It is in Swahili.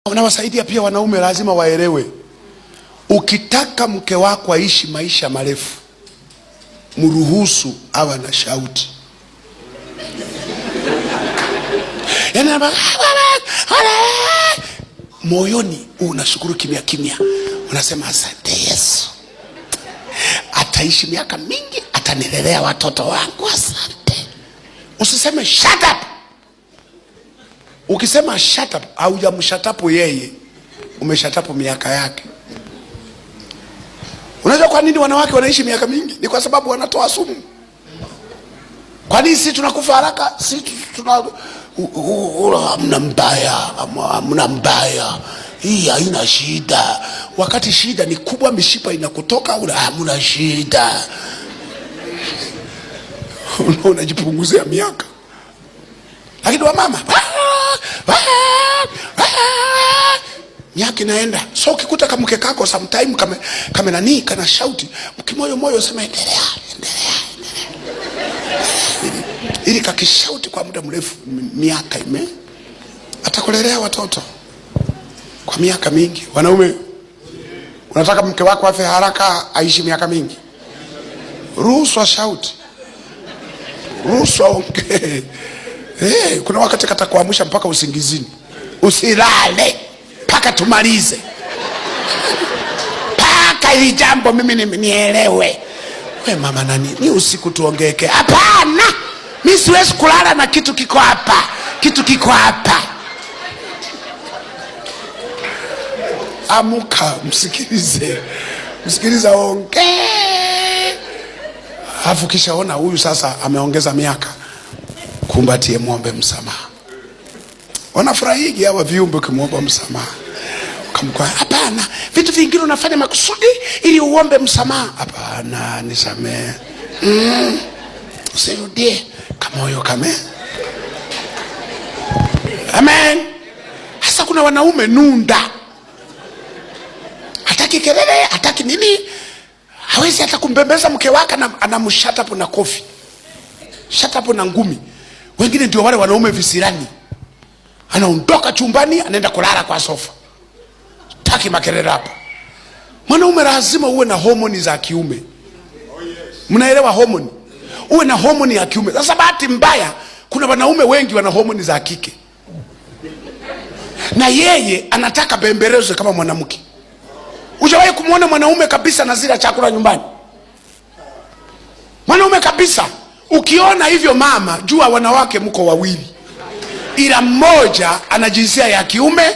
Unawasaidia pia wanaume, lazima waelewe, ukitaka mke wako aishi maisha marefu, mruhusu awe na shauti. Moyoni unashukuru kimya kimya, unasema asante Yesu, ataishi miaka mingi, atanilelea watoto wangu, asante. Usiseme shut up. Ukisema shut up, haujamshatapu yeye, umeshatapu miaka yake. Unajua kwa nini wanawake wanaishi miaka mingi? Ni kwa sababu wanatoa sumu. Kwa nini sisi tunakufa haraka? Sisi mna mbaya, hii haina shida. Wakati shida ni kubwa, mishipa inakutoka, hamna shida. Unajipunguzia miaka. Lakini wa mama miaka inaenda. So ukikuta kama mke kako sometime kama nani kana shauti, mkimoyo moyo sema endelea. Ili kakishauti kwa muda mrefu, miaka atakulelea watoto kwa miaka mingi. Wanaume, unataka mke wako afe haraka aishi miaka mingi? Ruhusu shauti, ruhusu ongee. Kuna wakati kata kuamsha mpaka usingizini. Usilale mpaka tumalize, mpaka hili jambo mimi nielewe. We mama nani, ni usiku tuongeke? Hapana, mimi siwezi kulala na kitu kiko hapa, kitu kiko hapa. Amuka, msikilize ongee. Alafu kisha ona huyu sasa ameongeza miaka, kumbatie, muombe msamaha. Wanafurahigi hawa viumbe ukimwomba msamaha. Ukamkwa, hapana, vitu vingine unafanya makusudi ili uombe msamaha. Hapana, nisamehe, usirudie, kamoyo kame. Amen. Hasa kuna wanaume nunda, hataki kelele, hataki nini, hawezi hata kumbembeza mke wake, anamshatapu na kofi, shatapu na ngumi. Wengine ndio wale wanaume visirani, anaondoka chumbani anaenda kulala kwa sofa, taki makelele hapa. Mwanaume lazima uwe na homoni za kiume. Mnaelewa homoni? Uwe na homoni ya kiume. Sasa bahati mbaya kuna wanaume wengi wana homoni za kike, na yeye anataka bembelezo kama mwanamke. Hujawahi kumuona mwanaume kabisa na zila chakula nyumbani? Mwanaume kabisa. Ukiona hivyo mama, jua wanawake mko wawili, ila mmoja ana jinsia ya kiume